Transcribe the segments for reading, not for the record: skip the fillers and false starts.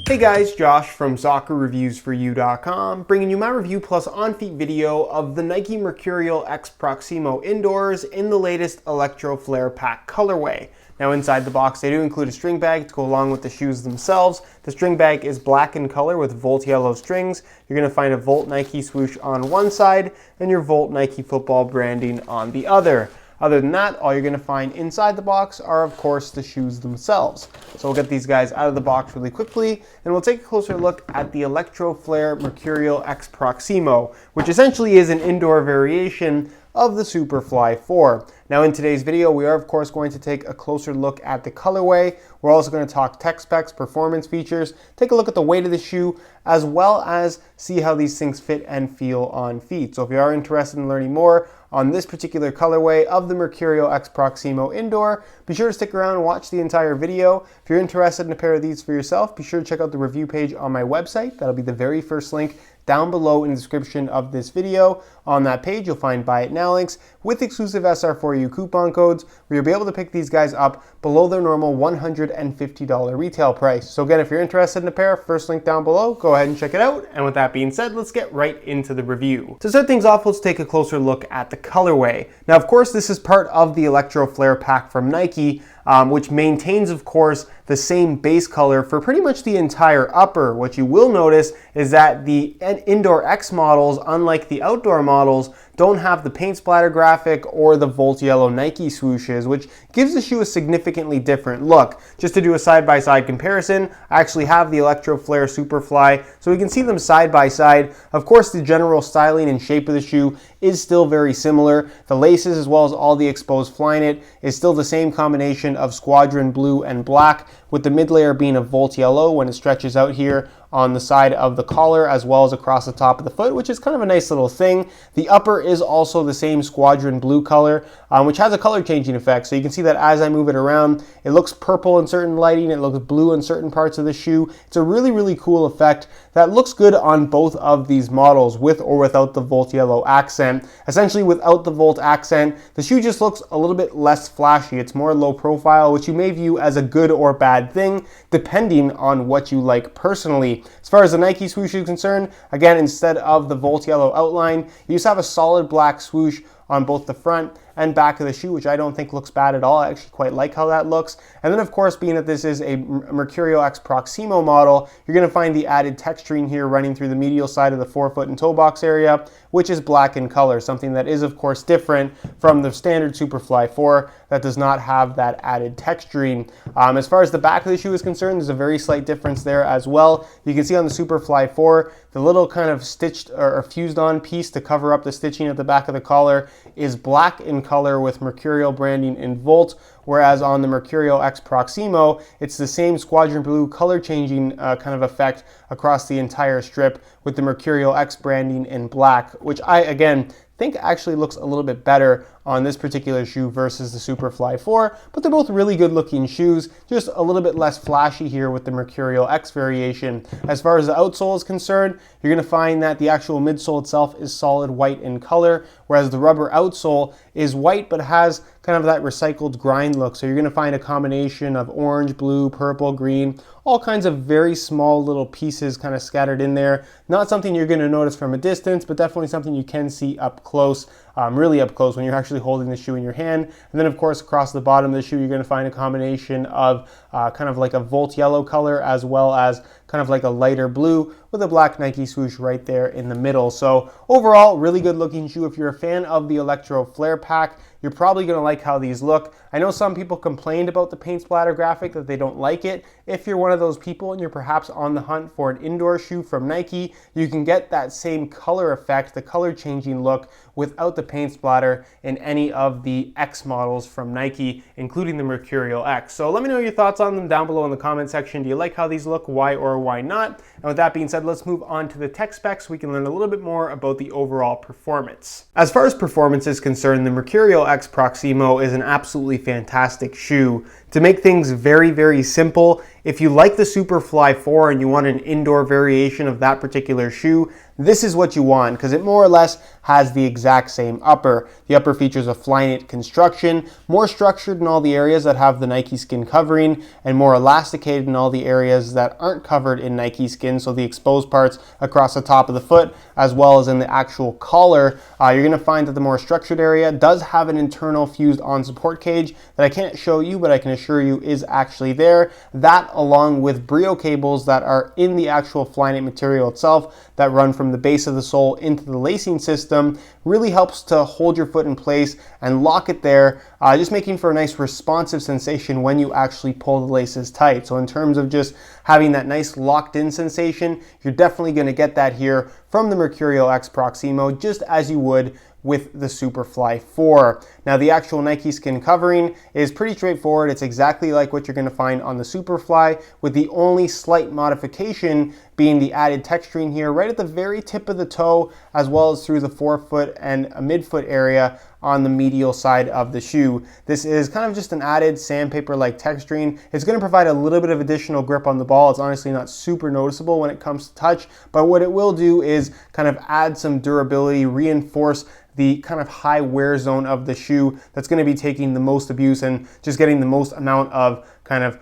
Hey guys, Josh from SoccerReviewsForYou.com, bringing you my review plus on-feet video of the Nike MercurialX Proximo indoors in the latest Electro Flare Pack colorway. Now inside the box they do include a string bag to go along with the shoes themselves. The string bag is black in color with Volt yellow strings. You're going to find a Volt Nike swoosh on one side and your Volt Nike football branding on the other. Other than that, all you're going to find inside the box are, of course, the shoes themselves. So we'll get these guys out of the box really quickly, and we'll take a closer look at the Electro Flare MercurialX Proximo, which essentially is an indoor variation of the Superfly 4. Now in today's video, we are of course going to take a closer look at the colorway. We're also going to talk tech specs, performance features, take a look at the weight of the shoe, as well as see how these things fit and feel on feet. So if you are interested in learning more on this particular colorway of the MercurialX Proximo Indoor, be sure to stick around and watch the entire video. If you're interested in a pair of these for yourself, be sure to check out the review page on my website. That'll be the very first link down below in the description of this video. On that page, you'll find Buy It Now links with exclusive SR4U coupon codes where you'll be able to pick these guys up below their normal $150 retail price. So again, if you're interested in a pair, first link down below, go ahead and check it out. And with that being said, let's get right into the review. To start things off, let's take a closer look at the colorway. Now, of course, this is part of the Electro Flare Pack from Nike, which maintains, of course, the same base color for pretty much the entire upper. What you will notice is that the Indoor X models, unlike the outdoor models, don't have the paint splatter graphic or the Volt yellow Nike swooshes, which gives the shoe a significantly different look. Just to do a side-by-side comparison, I actually have the Electro Flare Superfly, so we can see them side by side. Of course, the general styling and shape of the shoe is still very similar. The laces, as well as all the exposed Flyknit, is still the same combination of squadron blue and black, with the mid layer being a Volt yellow when it stretches out here on the side of the collar as well as across the top of the foot, which is kind of a nice little thing. The upper is also the same squadron blue color, which has a color changing effect. So you can see that as I move it around, it looks purple in certain lighting, it looks blue in certain parts of the shoe. It's a really, really cool effect that looks good on both of these models with or without the Volt yellow accent. Essentially without the Volt accent, the shoe just looks a little bit less flashy. It's more low profile, which you may view as a good or bad thing, depending on what you like personally. As far as the Nike swoosh is concerned, again, instead of the Volt yellow outline, you just have a solid black swoosh on both the front and back of the shoe, which I don't think looks bad at all. I actually quite like how that looks. And then of course, being that this is a MercurialX Proximo model, you're going to find the added texturing here running through the medial side of the forefoot and toe box area, which is black in color, something that is of course different from the standard Superfly 4 that does not have that added texturing. As far as the back of the shoe is concerned, there's a very slight difference there as well. You can see on the Superfly 4, the little kind of stitched or fused on piece to cover up the stitching at the back of the collar is black in color with Mercurial branding in Volt, whereas on the MercurialX Proximo, it's the same squadron blue color changing kind of effect across the entire strip with the MercurialX branding in black, which I, again, think actually looks a little bit better on this particular shoe versus the Superfly 4, but they're both really good looking shoes, just a little bit less flashy here with the MercurialX variation. As far as the outsole is concerned, you're going to find that the actual midsole itself is solid white in color, whereas the rubber outsole is white but has kind of that recycled grind look. So you're going to find a combination of orange, blue, purple, green, all kinds of very small little pieces kind of scattered in there. Not something you're going to notice from a distance, but definitely something you can see up close, really up close when you're actually holding the shoe in your hand. And then of course across the bottom of the shoe you're going to find a combination of kind of like a Volt yellow color as well as kind of like a lighter blue with a black Nike swoosh right there in the middle. So overall, really good looking shoe. If you're a fan of the Electro Flare Pack, you're probably going to like how these look. I know some people complained about the paint splatter graphic, that they don't like it. If you're one of those people and you're perhaps on the hunt for an indoor shoe from Nike, you can get that same color effect, the color changing look, without the paint splatter in any of the X models from Nike, including the MercurialX. So let me know your thoughts on them down below in the comment section. Do you like how these look? Why or why not? And with that being said, let's move on to the tech specs so we can learn a little bit more about the overall performance. As far as performance is concerned, the MercurialX Proximo is an absolutely fantastic shoe. To make things very, very simple, If you like the Superfly 4 and you want an indoor variation of that particular shoe, this is what you want because it more or less has the exact same upper. The upper features a Flyknit construction, more structured in all the areas that have the Nike skin covering and more elasticated in all the areas that aren't covered in Nike skin, so the exposed parts across the top of the foot as well as in the actual collar. You're going to find that the more structured area does have an internal fused on support cage that I can't show you, but I can assure you is actually there. That along with Brio cables that are in the actual Flyknit material itself that run from the base of the sole into the lacing system really helps to hold your foot in place and lock it there, just making for a nice responsive sensation when you actually pull the laces tight. So in terms of just having that nice locked in sensation, you're definitely going to get that here from the MercurialX Proximo, just as you would with the Superfly 4. Now the actual Nike skin covering is pretty straightforward. It's exactly like what you're going to find on the Superfly, with the only slight modification being the added texturing here right at the very tip of the toe, as well as through the forefoot and a midfoot area on the medial side of the shoe. This is kind of just an added sandpaper-like texturing. It's going to provide a little bit of additional grip on the ball. It's honestly not super noticeable when it comes to touch, but what it will do is kind of add some durability, reinforce the kind of high wear zone of the shoe that's going to be taking the most abuse and just getting the most amount of kind of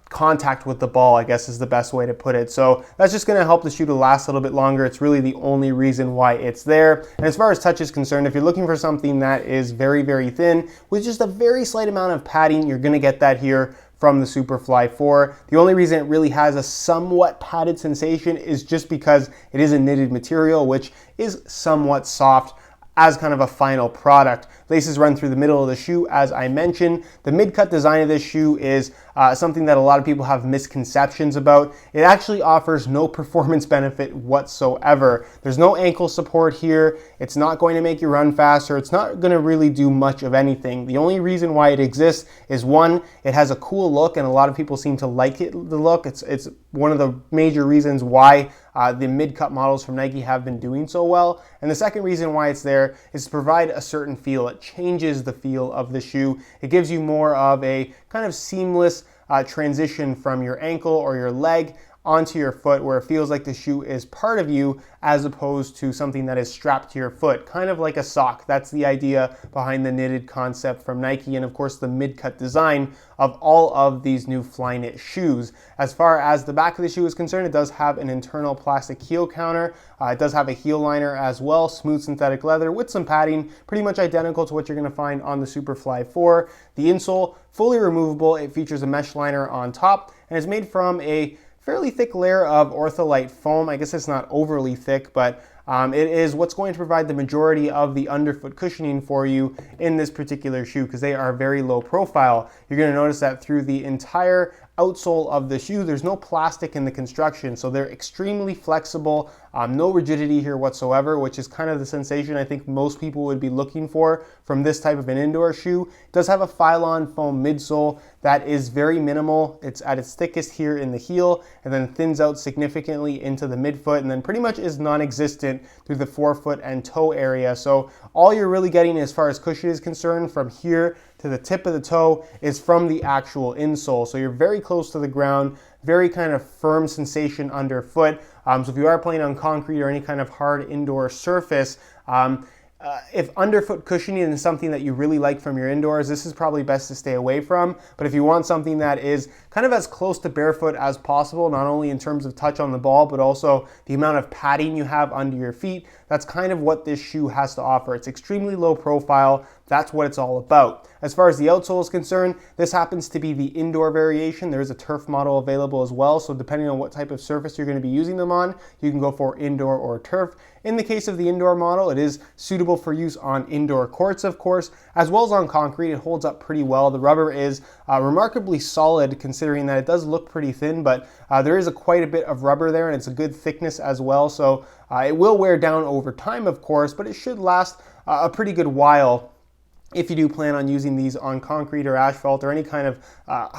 contact with the ball, I guess is the best way to put it. So that's just going to help the shoe to last a little bit longer. It's really the only reason why it's there. And as far as touch is concerned, if you're looking for something that is very, very thin with just a very slight amount of padding, you're going to get that here from the Superfly 4. The only reason it really has a somewhat padded sensation is just because it is a knitted material, which is somewhat soft as kind of a final product. Laces run through the middle of the shoe, as I mentioned. The mid-cut design of this shoe is something that a lot of people have misconceptions about. It actually offers no performance benefit whatsoever. There's no ankle support here. It's not going to make you run faster. It's not going to really do much of anything. The only reason why it exists is, one, it has a cool look, and a lot of people seem to like the look. It's one of the major reasons why the mid-cut models from Nike have been doing so well. And the second reason why it's there is to provide a certain feel. It changes the feel of the shoe. It gives you more of a kind of seamless transition from your ankle or your leg onto your foot, where it feels like the shoe is part of you as opposed to something that is strapped to your foot, kind of like a sock. That's the idea behind the knitted concept from Nike, and of course the mid-cut design of all of these new Flyknit shoes. As far as the back of the shoe is concerned, it does have an internal plastic heel counter. It does have a heel liner as well, smooth synthetic leather with some padding, pretty much identical to what you're going to find on the Superfly 4. The insole, fully removable. It features a mesh liner on top, and it's made from a fairly thick layer of ortholite foam. I guess it's not overly thick, but it is what's going to provide the majority of the underfoot cushioning for you in this particular shoe because they are very low profile. You're going to notice that through the entire outsole of the shoe, there's no plastic in the construction, so they're extremely flexible, no rigidity here whatsoever, which is kind of the sensation I think most people would be looking for from this type of an indoor shoe. It does have a Phylon foam midsole that is very minimal. It's at its thickest here in the heel and then thins out significantly into the midfoot and then pretty much is non-existent through the forefoot and toe area. So all you're really getting as far as cushion is concerned from here to the tip of the toe is from the actual insole. So you're very close to the ground, very kind of firm sensation underfoot. So if you are playing on concrete or any kind of hard indoor surface, if underfoot cushioning is something that you really like from your indoors, this is probably best to stay away from. But if you want something that is kind of as close to barefoot as possible, not only in terms of touch on the ball, but also the amount of padding you have under your feet, that's kind of what this shoe has to offer. It's extremely low profile. That's what it's all about. As far as the outsole is concerned, this happens to be the indoor variation. There's a turf model available as well, so depending on what type of surface you're going to be using them on, you can go for indoor or turf. In the case of the indoor model, it is suitable for use on indoor courts, of course, as well as on concrete. It holds up pretty well. The rubber is remarkably solid considering that it does look pretty thin, but there is quite a bit of rubber there and it's a good thickness as well. So it will wear down over time, of course, but it should last a pretty good while if you do plan on using these on concrete or asphalt or any kind of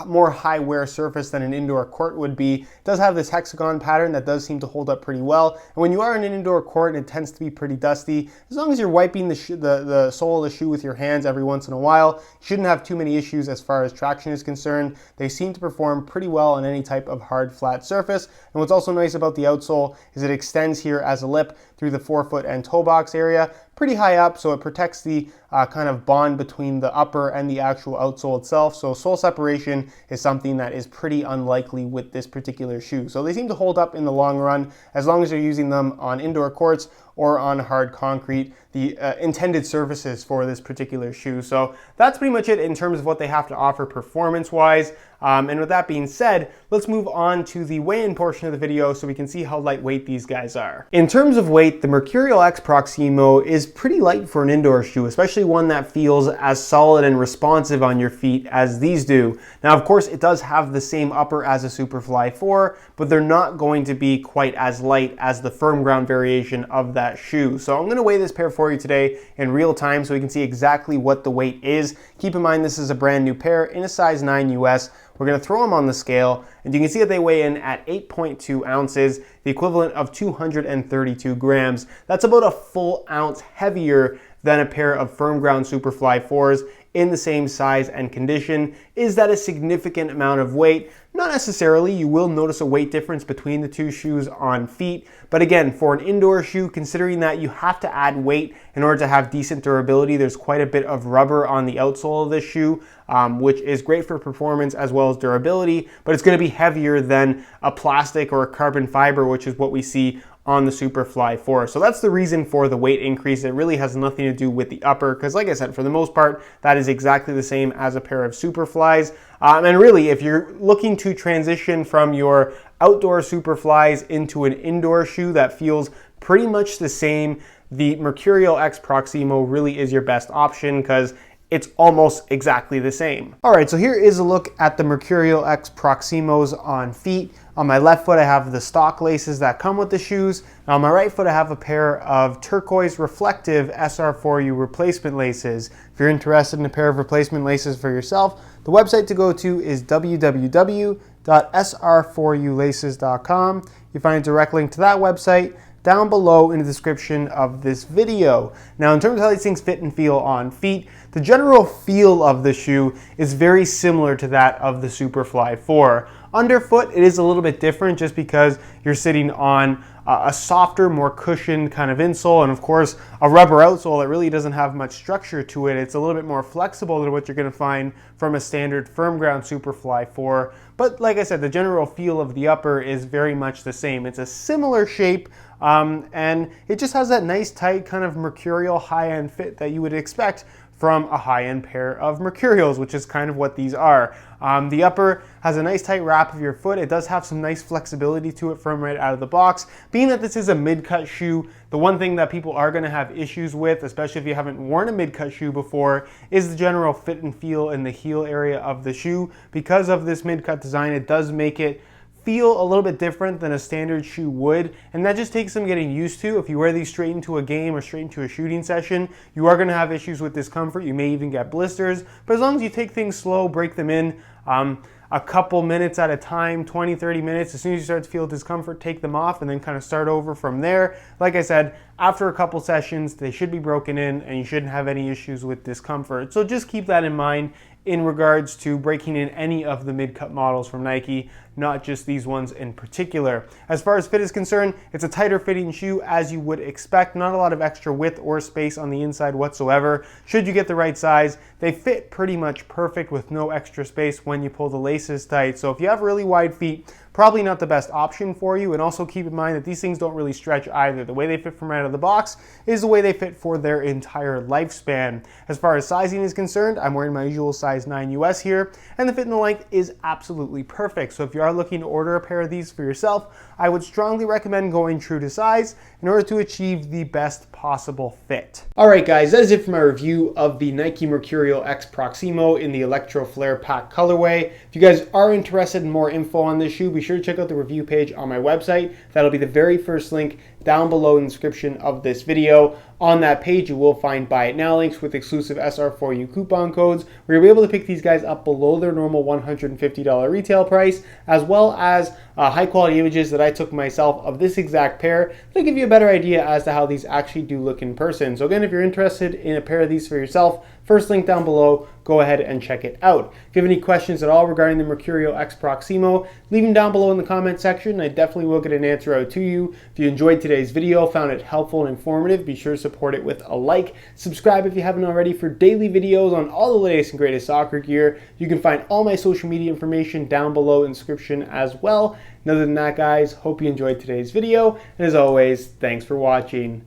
more high wear surface than an indoor court would be. It does have this hexagon pattern that does seem to hold up pretty well. And when you are in an indoor court and it tends to be pretty dusty, as long as you're wiping the sole of the shoe with your hands every once in a while, you shouldn't have too many issues as far as traction is concerned. They seem to perform pretty well on any type of hard flat surface. And what's also nice about the outsole is it extends here as a lip through the forefoot and toe box area, pretty high up, so it protects the kind of bond between the upper and the actual outsole itself. So sole separation is something that is pretty unlikely with this particular shoe. So they seem to hold up in the long run as long as you're using them on indoor courts or on hard concrete, the intended surfaces for this particular shoe. So that's pretty much it in terms of what they have to offer performance-wise. And with that being said, let's move on to the weigh-in portion of the video so we can see how lightweight these guys are. In terms of weight, the MercurialX Proximo is pretty light for an indoor shoe, especially one that feels as solid and responsive on your feet as these do. Now, of course, it does have the same upper as a Superfly 4, but they're not going to be quite as light as the firm ground variation of that shoe. So I'm going to weigh this pair for you today in real time so we can see exactly what the weight is. Keep in mind this is a brand new pair in a size 9 US. We're going to throw them on the scale, and you can see that they weigh in at 8.2 ounces, the equivalent of 232 grams. That's about a full ounce heavier than a pair of firm ground Superfly 4s in the same size and condition. Is that a significant amount of weight? Not necessarily. You will notice a weight difference between the two shoes on feet. But again, for an indoor shoe, considering that you have to add weight in order to have decent durability, there's quite a bit of rubber on the outsole of this shoe, which is great for performance as well as durability, but it's going to be heavier than a plastic or a carbon fiber, which is what we see on the Superfly 4. So that's the reason for the weight increase. It really has nothing to do with the upper, because like I said, for the most part, that is exactly the same as a pair of Superflies. And really, if you're looking to transition from your outdoor Superflies into an indoor shoe that feels pretty much the same, the MercurialX Proximo really is your best option because it's almost exactly the same. All right, so here is a look at the MercurialX Proximos on feet. On my left foot, I have the stock laces that come with the shoes. And on my right foot, I have a pair of turquoise reflective SR4U replacement laces. If you're interested in a pair of replacement laces for yourself, the website to go to is www.sr4ulaces.com. You find a direct link to that website down below in the description of this video. Now, in terms of how these things fit and feel on feet, the general feel of the shoe is very similar to that of the Superfly 4. Underfoot, it is a little bit different just because you're sitting on a softer, more cushioned kind of insole, and of course a rubber outsole that really doesn't have much structure to it. It's a little bit more flexible than what you're going to find from a standard firm ground Superfly 4. But like I said, the general feel of the upper is very much the same. It's a similar shape, and it just has that nice tight kind of mercurial high-end fit that you would expect from a high-end pair of Mercurials, which is kind of what these are. The upper has a nice tight wrap of your foot. It does have some nice flexibility to it from right out of the box. Being that this is a mid-cut shoe, the one thing that people are going to have issues with, especially if you haven't worn a mid-cut shoe before, is the general fit and feel in the heel area of the shoe. Because of this mid-cut design, it does make it feel a little bit different than a standard shoe would, and that just takes some getting used to. If you wear these straight into a game or straight into a shooting session, you are going to have issues with discomfort. You may even get blisters, but as long as you take things slow, break them in a couple minutes at a time, 20-30 minutes, as soon as you start to feel discomfort, take them off and then kind of start over from there. Like I said, after a couple sessions, they should be broken in and you shouldn't have any issues with discomfort. So just keep that in mind in regards to breaking in any of the mid-cut models from Nike, not just these ones in particular. As far as fit is concerned, it's a tighter fitting shoe as you would expect. Not a lot of extra width or space on the inside whatsoever. Should you get the right size, they fit pretty much perfect with no extra space when you pull the laces tight. So if you have really wide feet, probably not the best option for you. And also keep in mind that these things don't really stretch either. The way they fit from right out of the box is the way they fit for their entire lifespan. As far as sizing is concerned, I'm wearing my usual size 9 US here, and the fit and the length is absolutely perfect. So if you are looking to order a pair of these for yourself, I would strongly recommend going true to size in order to achieve the best possible fit. All right, guys, that is it for my review of the Nike MercurialX Proximo in the Electro Flare Pack colorway. If you guys are interested in more info on this shoe, be sure to check out the review page on my website. That'll be the very first link down below in the description of this video. On that page, you will find buy it now links with exclusive SR4U coupon codes where you'll be able to pick these guys up below their normal $150 retail price, as well as high quality images that I took myself of this exact pair to give you a better idea as to how these actually do look in person. So again, if you're interested in a pair of these for yourself, first link down below, go ahead and check it out. If you have any questions at all regarding the MercurialX Proximo, leave them down below in the comment section. I definitely will get an answer out to you. If you enjoyed today's video, found it helpful and informative, be sure to support it with a like. Subscribe if you haven't already for daily videos on all the latest and greatest soccer gear. You can find all my social media information down below in the description as well. And other than that, guys, hope you enjoyed today's video. And as always, thanks for watching.